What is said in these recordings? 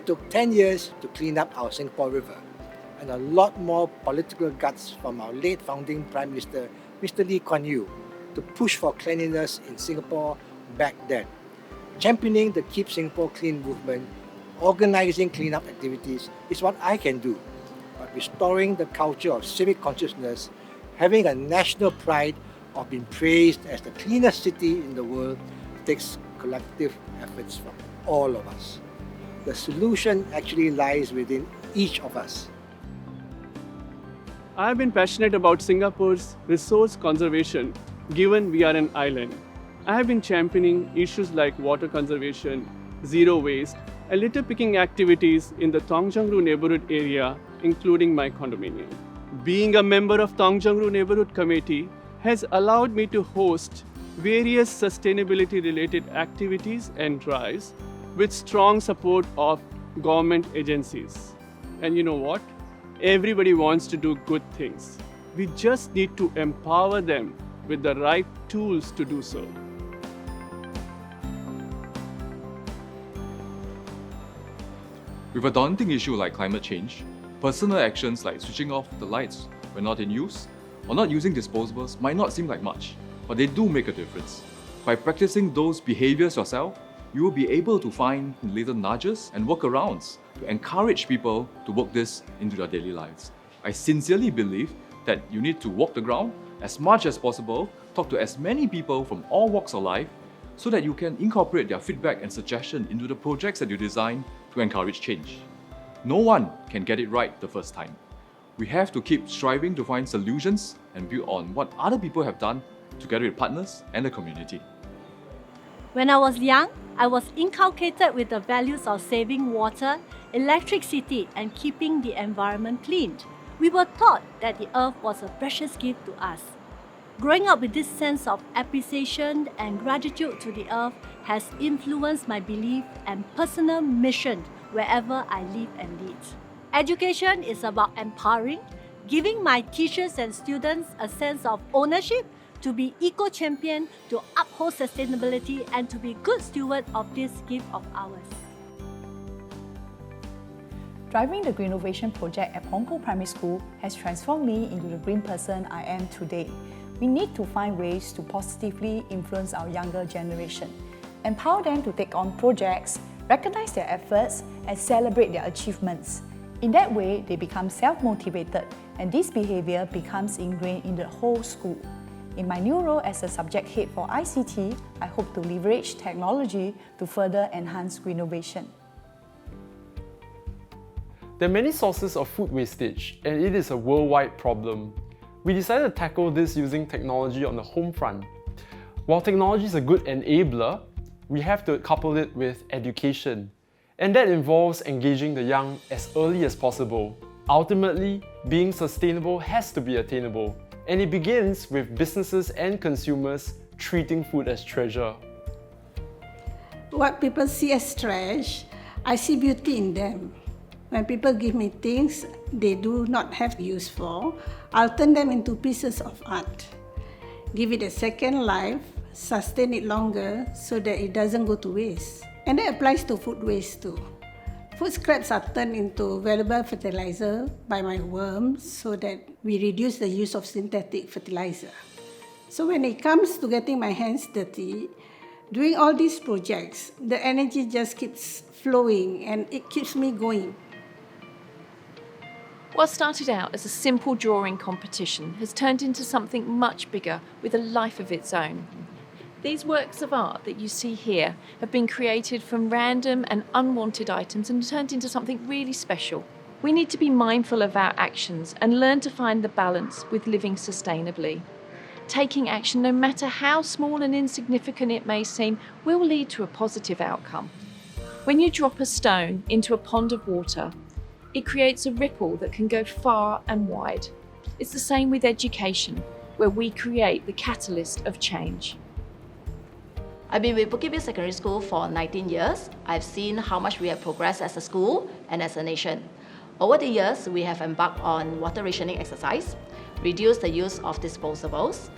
It took 10 years to clean up our Singapore River, and a lot more political guts from our late founding Prime Minister, Mr. Lee Kuan Yew, to push for cleanliness in Singapore back then. Championing the Keep Singapore Clean movement, organising cleanup activities is what I can do. But restoring the culture of civic consciousness, having a national pride of being praised as the cleanest city in the world, takes collective efforts from all of us. The solution actually lies within each of us. I have been passionate about Singapore's resource conservation, given we are an island. I have been championing issues like water conservation, zero waste, and litter picking activities in the Tong Jung Ru neighborhood area, including my condominium. Being a member of Tong Jung Ru Neighborhood Committee has allowed me to host various sustainability-related activities and drives with strong support of government agencies. And you know what? Everybody wants to do good things. We just need to empower them with the right tools to do so. With a daunting issue like climate change, personal actions like switching off the lights when not in use or not using disposables might not seem like much, but they do make a difference. By practicing those behaviors yourself, you will be able to find little nudges and workarounds to encourage people to work this into their daily lives. I sincerely believe that you need to walk the ground as much as possible, talk to as many people from all walks of life, so that you can incorporate their feedback and suggestion into the projects that you design to encourage change. No one can get it right the first time. We have to keep striving to find solutions and build on what other people have done together with partners and the community. When I was young, I was inculcated with the values of saving water, electricity, and keeping the environment clean. We were taught that the earth was a precious gift to us. Growing up with this sense of appreciation and gratitude to the earth has influenced my belief and personal mission wherever I live and lead. Education is about empowering, giving my teachers and students a sense of ownership, to be eco-champion, to uphold sustainability, and to be good steward of this gift of ours. Driving the Greenovation project at Hong Kong Primary School has transformed me into the green person I am today. We need to find ways to positively influence our younger generation, empower them to take on projects, recognize their efforts, and celebrate their achievements. In that way, they become self-motivated, and this behavior becomes ingrained in the whole school. In my new role as a subject head for ICT, I hope to leverage technology to further enhance Greenovation. There are many sources of food wastage, and it is a worldwide problem. We decided to tackle this using technology on the home front. While technology is a good enabler, we have to couple it with education, and that involves engaging the young as early as possible. Ultimately, being sustainable has to be attainable, and it begins with businesses and consumers treating food as treasure. What people see as trash, I see beauty in them. When people give me things they do not have use for, I'll turn them into pieces of art. Give it a second life, sustain it longer so that it doesn't go to waste. And that applies to food waste too. Food scraps are turned into valuable fertilizer by my worms so that we reduce the use of synthetic fertilizer. So when it comes to getting my hands dirty, doing all these projects, the energy just keeps flowing and it keeps me going. What started out as a simple drawing competition has turned into something much bigger with a life of its own. These works of art that you see here have been created from random and unwanted items and turned into something really special. We need to be mindful of our actions and learn to find the balance with living sustainably. Taking action, no matter how small and insignificant it may seem, will lead to a positive outcome. When you drop a stone into a pond of water, it creates a ripple that can go far and wide. It's the same with education, where we create the catalyst of change. I've been with Bukit View Secondary School for 19 years. I've seen how much we have progressed as a school and as a nation. Over the years, we have embarked on water rationing exercise, reduced the use of disposables,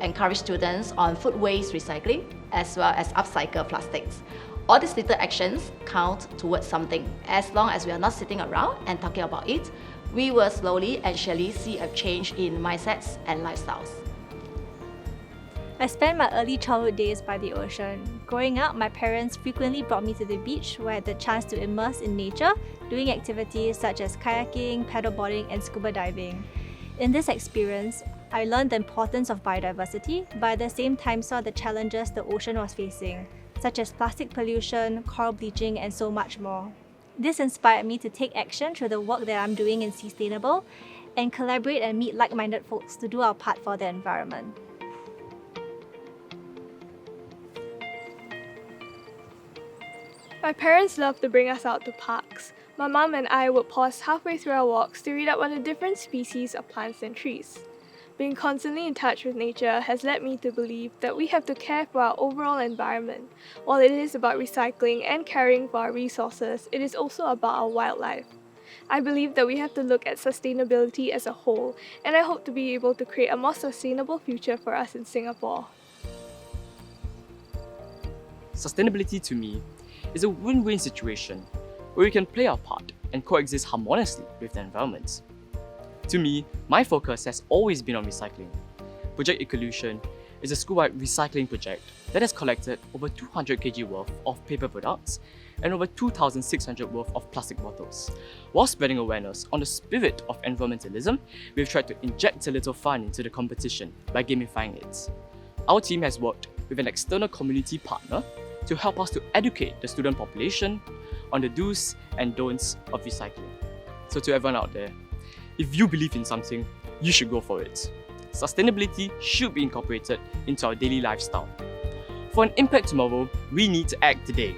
encouraged students on food waste recycling, as well as upcycle plastics. All these little actions count towards something. As long as we are not sitting around and talking about it, we will slowly and surely see a change in mindsets and lifestyles. I spent my early childhood days by the ocean. Growing up, my parents frequently brought me to the beach where I had the chance to immerse in nature, doing activities such as kayaking, paddleboarding, and scuba diving. In this experience, I learned the importance of biodiversity, but at the same time saw the challenges the ocean was facing, such as plastic pollution, coral bleaching, and so much more. This inspired me to take action through the work that I'm doing in Sustainable and collaborate and meet like-minded folks to do our part for the environment. My parents loved to bring us out to parks. My mum and I would pause halfway through our walks to read up on the different species of plants and trees. Being constantly in touch with nature has led me to believe that we have to care for our overall environment. While it is about recycling and caring for our resources, it is also about our wildlife. I believe that we have to look at sustainability as a whole, and I hope to be able to create a more sustainable future for us in Singapore. Sustainability to me is a win-win situation where we can play our part and coexist harmoniously with the environment. To me, my focus has always been on recycling. Project Ecolution is a school-wide recycling project that has collected over 200 kg worth of paper products and over 2,600 worth of plastic bottles. While spreading awareness on the spirit of environmentalism, we've tried to inject a little fun into the competition by gamifying it. Our team has worked with an external community partner to help us to educate the student population on the do's and don'ts of recycling. So to everyone out there, if you believe in something, you should go for it. Sustainability should be incorporated into our daily lifestyle. For an impact tomorrow, we need to act today.